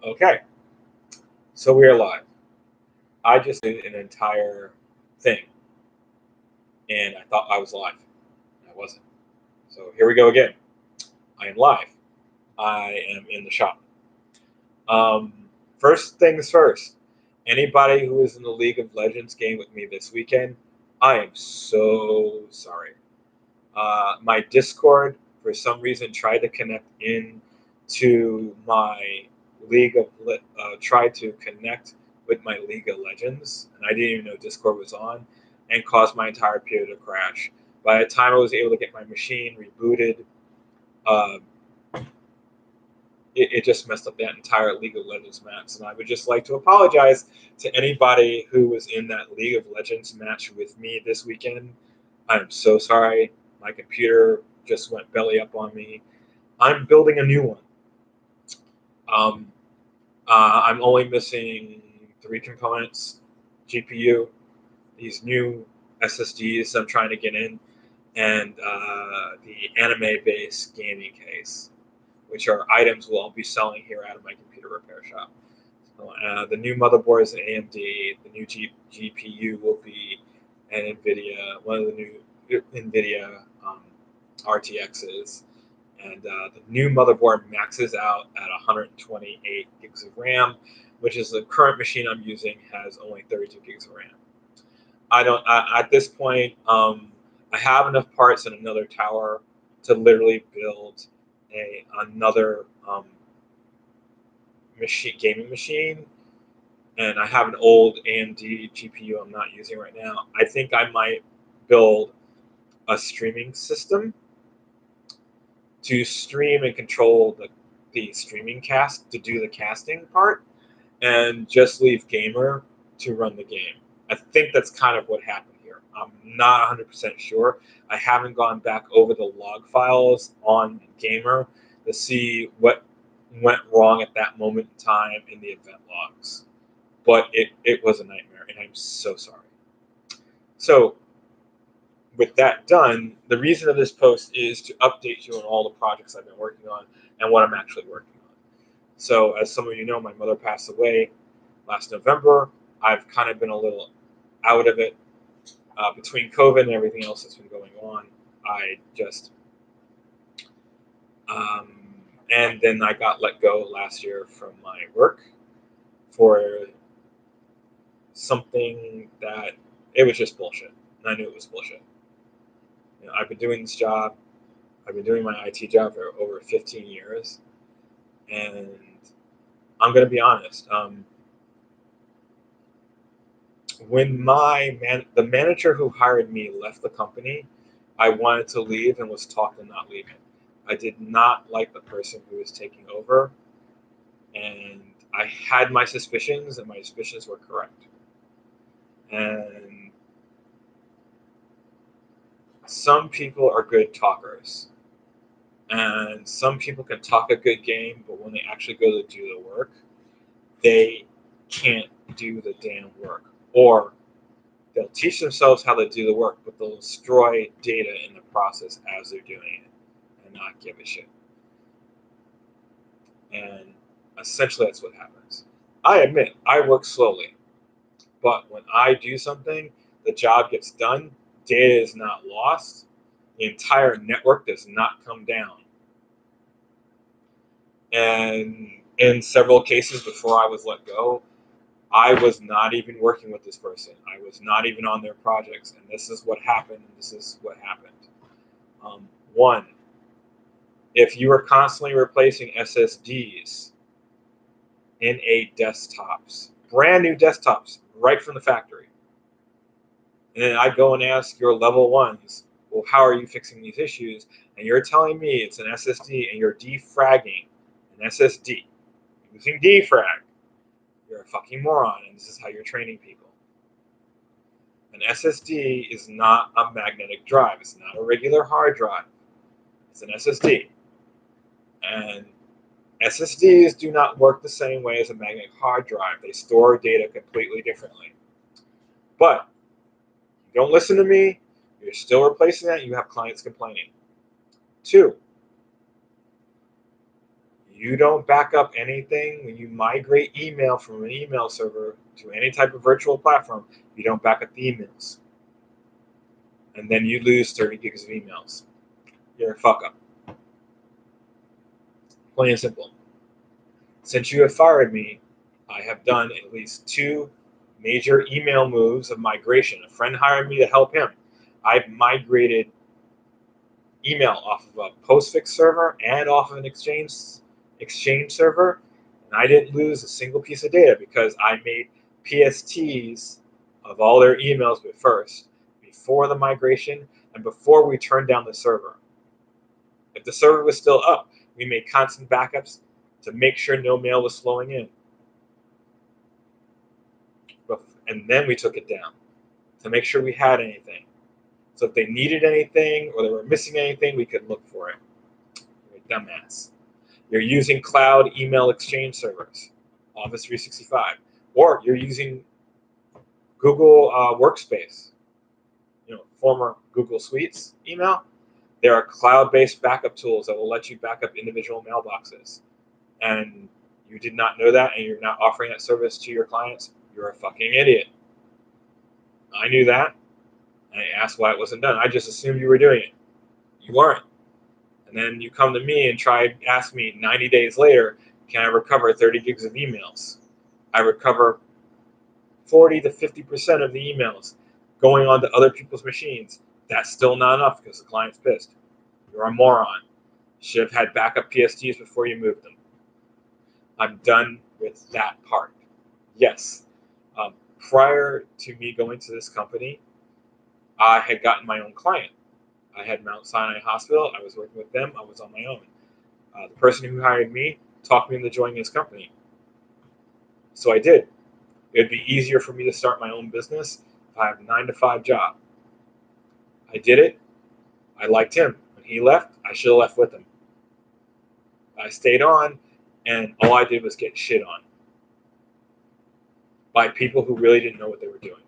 Okay, so we are live. I just did an entire thing, and I thought I was live. I wasn't. So here we go again. I am live. I am in the shop. Um, First things first. Anybody who is in the League of Legends game with me this weekend, I am so sorry. My Discord, for some reason, tried to connect in to my tried to connect with my League of Legends, and I didn't even know Discord was on, and caused my entire computer to crash. By the time I was able to get my machine rebooted, uh, it just messed up that entire League of Legends match. And I would just like to apologize to anybody who was in that League of Legends match with me this weekend. I'm so sorry. My computer just went belly up on me. I'm building a new one. Um, I'm only missing three components: GPU, these new SSDs I'm trying to get in, and the anime-based gaming case, which are items we'll be selling here out of my computer repair shop. So, the new motherboard is an AMD. The new GPU will be an NVIDIA, one of the new NVIDIA RTXs. And the new motherboard maxes out at 128 gigs of RAM, which is the current machine I'm using has only 32 gigs of RAM. At this point, I have enough parts in another tower to literally build another gaming machine, and I have an old AMD GPU I'm not using right now. I think I might build a streaming system to stream and control the streaming cast, to do the casting part, and just leave Gamer to run the game. I think that's kind of what happened here. I'm not 100% sure. I haven't gone back over the log files on Gamer to see what went wrong at that moment in time in the event logs. But it was a nightmare, and I'm so sorry. So, with that done, the reason of this post is to update you on all the projects I've been working on and what I'm actually working on. So, as some of you know, my mother passed away last November. I've kind of been a little out of it between COVID and everything else that's been going on. I just, um, and then I got let go last year from my work for something that it was just bullshit. And I knew it was bullshit. I've been doing this job. I've been doing my IT job for over 15 years, and I'm going to be honest. When the manager who hired me left the company, I wanted to leave and was talked into not leaving. I did not like the person who was taking over, and I had my suspicions, and my suspicions were correct. And some people are good talkers, and some people can talk a good game, but when they actually go to do the work, they can't do the damn work. Or they'll teach themselves how to do the work, but they'll destroy data in the process as they're doing it and not give a shit. And essentially, that's what happens. I admit, I work slowly, but when I do something, the job gets done, data is not lost, the entire network does not come down. And in several cases before I was let go, I was not even working with this person. I was not even on their projects, and this is what happened. And this is what happened. One, if you are constantly replacing SSDs in desktops, brand new desktops, right from the factory, and then I go and ask your level ones, well, how are you fixing these issues? And you're telling me it's an SSD, and you're defragging an SSD using defrag. You're a fucking moron, and this is how you're training people. An SSD is not a magnetic drive. It's not a regular hard drive. It's an SSD. And SSDs do not work the same way as a magnetic hard drive. They store data completely differently. But you don't listen to me, you're still replacing that, you have clients complaining. Two, You don't back up anything. When you migrate email from an email server to any type of virtual platform, you don't back up the emails. And then you lose 30 gigs of emails. You're a fuck up. Plain and simple. Since you have fired me, I have done at least 2 major email moves of migration. A friend hired me to help him. I've migrated email off of a postfix server and off of an exchange server, and I didn't lose a single piece of data because I made PSTs of all their emails before the migration and before we turned down the server. If the server was still up, we made constant backups to make sure no mail was flowing in. And then we took it down to make sure we had anything. So if they needed anything or they were missing anything, we could look for it. You're a dumbass. You're using cloud email exchange servers, Office 365, or you're using Google Workspace, former Google Suites email. There are cloud-based backup tools that will let you back up individual mailboxes. And you did not know that, and you're not offering that service to your clients, you're a fucking idiot. I knew that. I asked why it wasn't done. I just assumed you were doing it. You weren't. And then you come to me and ask me 90 days later, can I recover 30 gigs of emails? I recover 40 to 50% of the emails going onto other people's machines. That's still not enough because the client's pissed. You're a moron. Should have had backup PSTs before you moved them. I'm done with that part. Yes. Prior to me going to this company, I had gotten my own client. I had Mount Sinai Hospital. I was working with them. I was on my own. The person who hired me talked me into joining his company. So I did. It would be easier for me to start my own business if I have a 9-to-5 job. I did it. I liked him. When he left, I should have left with him. I stayed on, and all I did was get shit on by people who really didn't know what they were doing.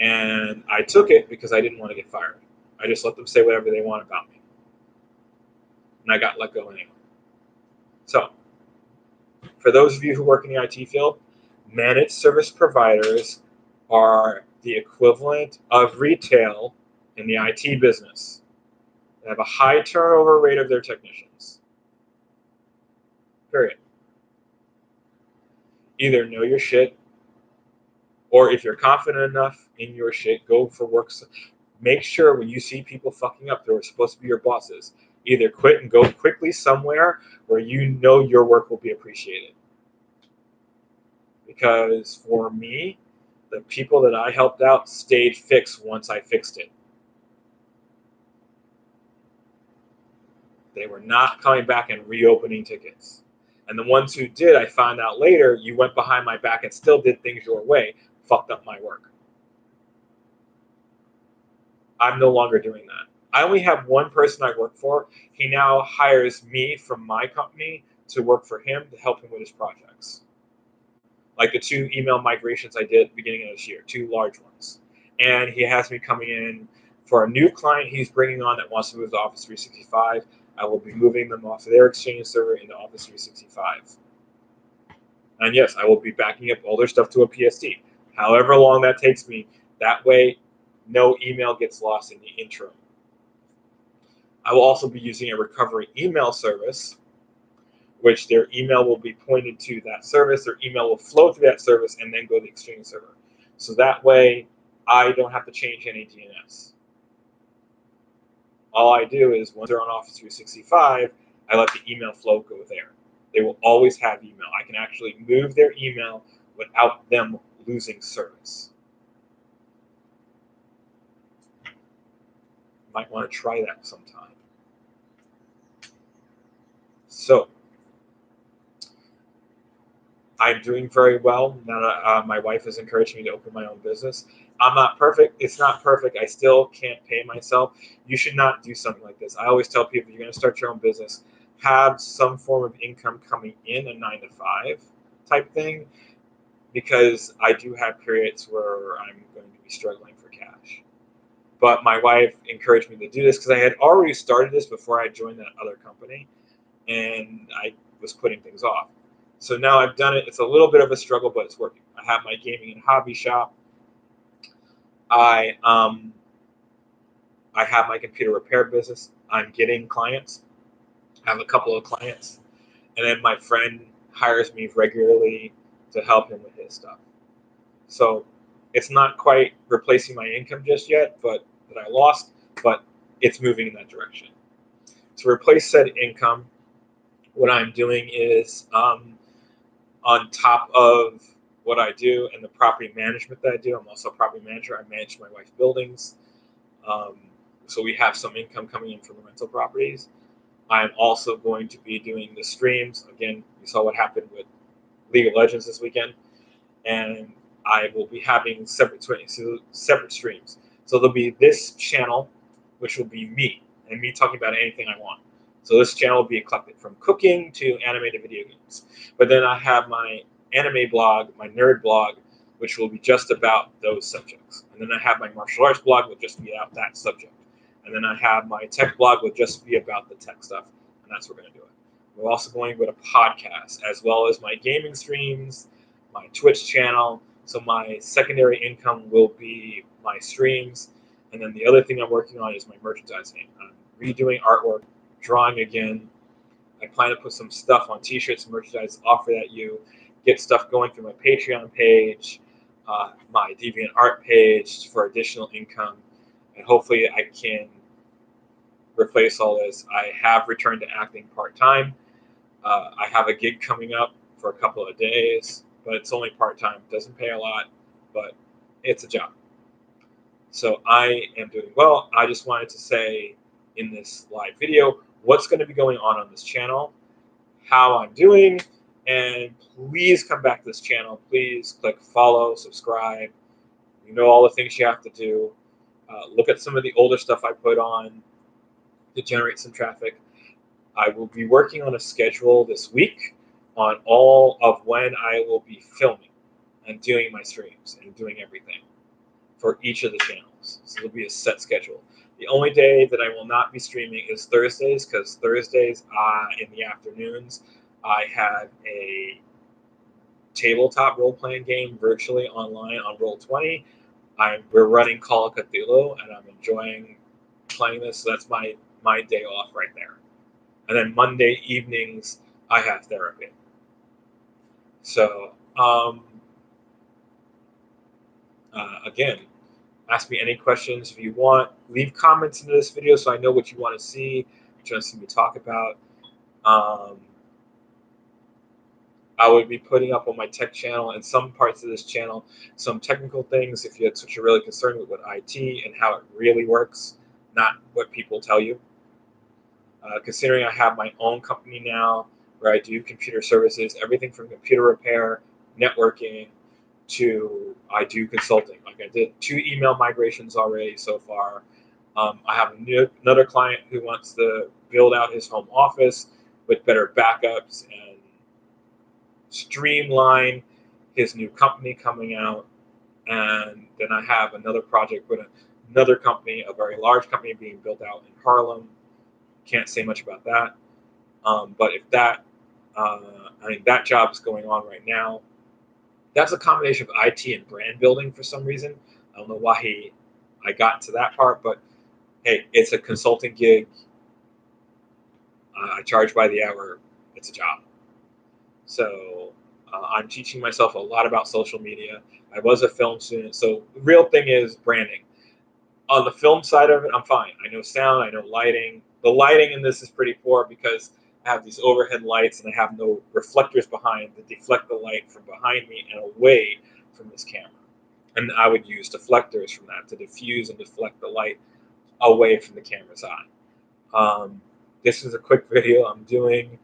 And I took it because I didn't want to get fired. I just let them say whatever they want about me. And I got let go anyway. So, for those of you who work in the IT field, managed service providers are the equivalent of retail in the IT business. They have a high turnover rate of their technicians. Period. Either know your shit, or if you're confident enough in your shit, go for work. Make sure when you see people fucking up who are supposed to be your bosses, either quit and go quickly somewhere where you know your work will be appreciated. Because for me, the people that I helped out stayed fixed once I fixed it. They were not coming back and reopening tickets. And the ones who did, I found out later, you went behind my back and still did things your way, fucked up my work. I'm no longer doing that. I only have one person I work for. He now hires me from my company to work for him to help him with his projects. Like the 2 email migrations I did at the beginning of this year, 2 large ones. And he has me coming in for a new client he's bringing on that wants to move to Office 365. I will be moving them off of their Exchange server into Office 365. And yes, I will be backing up all their stuff to a PST. However long that takes me, that way no email gets lost in the interim. I will also be using a recovery email service, which their email will be pointed to that service. Their email will flow through that service and then go to the Exchange server. So that way, I don't have to change any DNS. All I do is once they're on Office 365, I let the email flow go there. They will always have email. I can actually move their email without them losing service. Might want to try that sometime. So, I'm doing very well now that my wife has encouraged me to open my own business. I'm not perfect. It's not perfect. I still can't pay myself. You should not do something like this. I always tell people, you're going to start your own business, have some form of income coming in, a 9-to-5 type thing, because I do have periods where I'm going to be struggling for cash. But my wife encouraged me to do this because I had already started this before I joined that other company. and I was putting things off. So now I've done it. It's a little bit of a struggle, but it's working. I have my gaming and hobby shop. I I have my computer repair business. I'm getting clients. I have a couple of clients, and then my friend hires me regularly to help him with his stuff. So it's not quite replacing my income just yet, but that I lost, but it's moving in that direction. To replace said income, what I'm doing is on top of what I do and the property management that I do, I'm also a property manager. I manage my wife's buildings. Um, so we have some income coming in from the rental properties. I'm also going to be doing the streams. Again, you saw what happened with League of Legends this weekend. And I will be having separate streams. So there'll be this channel, which will be me, and me talking about anything I want. So this channel will be eclectic, from cooking to anime to video games. But then I have my anime blog, my nerd blog, which will be just about those subjects. And then I have my martial arts blog, which will just be about that subject. And then I have my tech blog, which will just be about the tech stuff, and that's where we're going to do it. We're also going with a podcast, as well as my gaming streams, my Twitch channel. So my secondary income will be my streams. And then the other thing I'm working on is my merchandising. I'm redoing artwork, drawing again. I plan to put some stuff on t-shirts and merchandise, offer that you get stuff going through my Patreon page, my DeviantArt page for additional income. And hopefully I can replace all this. I have returned to acting part-time. I have a gig coming up for a couple of days, but it's only part-time. It doesn't pay a lot, but it's a job. So I am doing well. I just wanted to say in this live video what's going to be going on this channel, how I'm doing, and please come back to this channel. Please click follow, subscribe. You know all the things you have to do. Look at some of the older stuff I put on to generate some traffic. I will be working on a schedule this week on all of when I will be filming and doing my streams and doing everything for each of the channels. So there'll be a set schedule. The only day that I will not be streaming is Thursdays, because Thursdays in the afternoons I have a tabletop role-playing game virtually online on Roll20. We're running Call of Cthulhu, and I'm enjoying playing this. So that's my day off right there. And then Monday evenings, I have therapy. So, again, ask me any questions if you want. Leave comments into this video so I know what you want to see, what you want to see me talk about. I would be putting up on my tech channel and some parts of this channel some technical things if you're really concerned with IT and how it really works, not what people tell you. Considering I have my own company now where I do computer services, everything from computer repair, networking, to I do consulting. Like I did 2 email migrations already so far. I have another client who wants to build out his home office with better backups and streamline his new company coming out. And then I have another project with another company, a very large company being built out in Harlem. Can't say much about that. But if that, that job is going on right now. That's a combination of IT and brand building for some reason. I don't know why I got to that part, but hey, it's a consulting gig. I charge by the hour. It's a job. So I'm teaching myself a lot about social media. I was a film student, so the real thing is branding. On the film side of it, I'm fine. I know sound, I know lighting. The lighting in this is pretty poor because I have these overhead lights and I have no reflectors behind that deflect the light from behind me and away from this camera. And I would use deflectors from that to diffuse and deflect the light away from the camera's eye. This is a quick video I'm doing.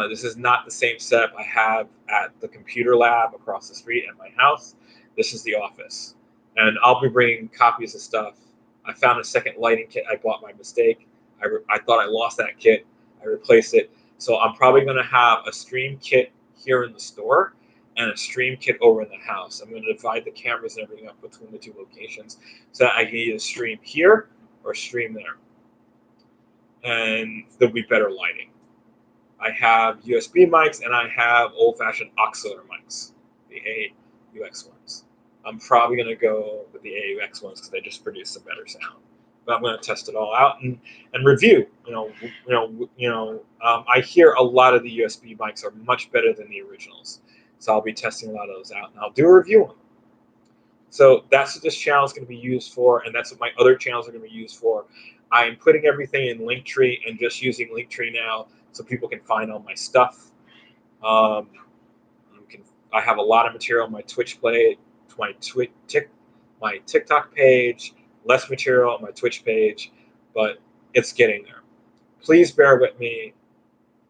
This is not the same setup I have at the computer lab across the street at my house. This is the office. And I'll be bringing copies of stuff. I found a second lighting kit I bought by mistake. I thought I lost that kit. I replaced it. So I'm probably going to have a stream kit here in the store and a stream kit over in the house. I'm going to divide the cameras and everything up between the 2 locations so that I can either stream here or stream there. And there'll be better lighting. I have USB mics, and I have old-fashioned auxiliary mics, the AUX ones. I'm probably going to go with the AUX ones because they just produce a better sound. But I'm going to test it all out and review. I hear a lot of the USB mics are much better than the originals, so I'll be testing a lot of those out, and I'll do a review on them. So that's what this channel is going to be used for, and that's what my other channels are going to be used for. I am putting everything in Linktree and just using Linktree now so people can find all my stuff. I have a lot of material on my Twitch play, my TikTok page, less material on my Twitch page, but it's getting there. Please bear with me.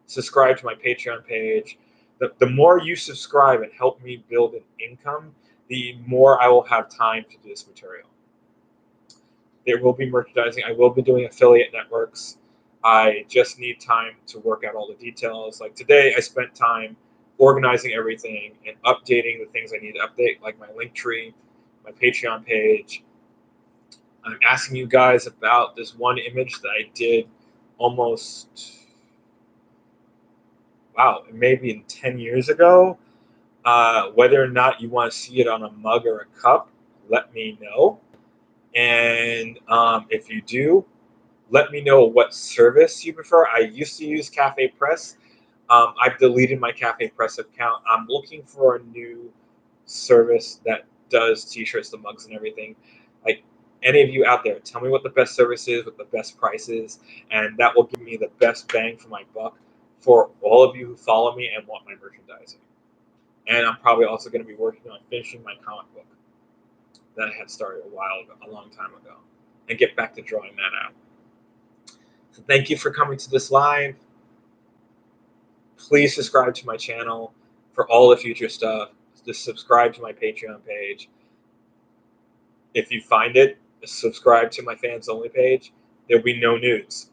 Subscribe to my Patreon page. The more you subscribe and help me build an income, the more I will have time to do this material. There will be merchandising. I will be doing affiliate networks. I just need time to work out all the details. Like today, I spent time organizing everything and updating the things I need to update, like my Linktree, my Patreon page. I'm asking you guys about this one image that I did almost, wow, maybe 10 years ago. Whether or not you want to see it on a mug or a cup, let me know. And if you do, let me know what service you prefer. I used to use Cafe Press. I've deleted my Cafe Press account. I'm looking for a new service that does t-shirts, the mugs, and everything. Like any of you out there, tell me what the best service is, what the best price is, and that will give me the best bang for my buck for all of you who follow me and want my merchandising. And I'm probably also going to be working on finishing my comic book that I had started a long time ago, and get back to drawing that out. So thank you for coming to this live. Please subscribe to my channel for all the future stuff. Just subscribe to my Patreon page. If you find it, subscribe to my fans only page. There'll be no news.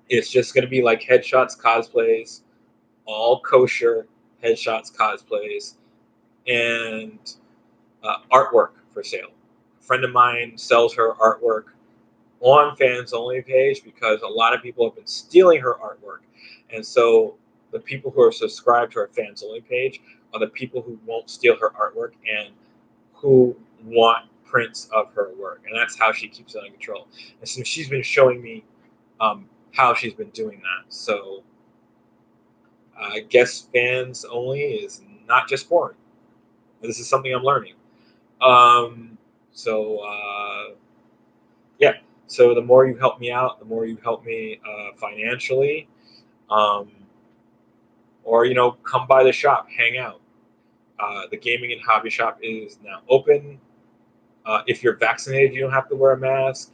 It's just going to be like headshots, cosplays, all kosher headshots, cosplays, and artwork for sale. A friend of mine sells her artwork on fans only page because a lot of people have been stealing her artwork, and so the people who are subscribed to her fans only page are the people who won't steal her artwork and who want prints of her work, and that's how she keeps it under control. And so she's been showing me how she's been doing that. So I guess fans only is not just porn. This is something I'm learning. Yeah. So the more you help me out, the more you help me financially, or come by the shop, hang out. The gaming and hobby shop is now open. If you're vaccinated, you don't have to wear a mask.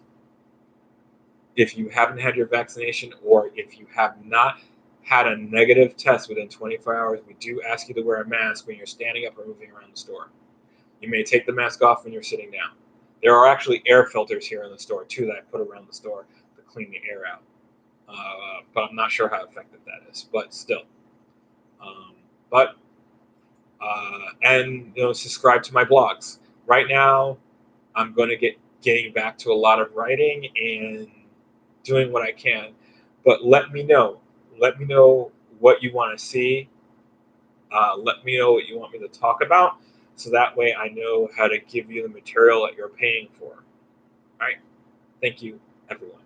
If you haven't had your vaccination, or if you have not had a negative test within 24 hours, we do ask you to wear a mask when you're standing up or moving around the store. You may take the mask off when you're sitting down. There are actually air filters here in the store too that I put around the store to clean the air out. But I'm not sure how effective that is. But still, and subscribe to my blogs. Right now, I'm going to getting back to a lot of writing and doing what I can. But let me know. Let me know what you want to see. Let me know what you want me to talk about, so that way I know how to give you the material that you're paying for. All right. Thank you, everyone.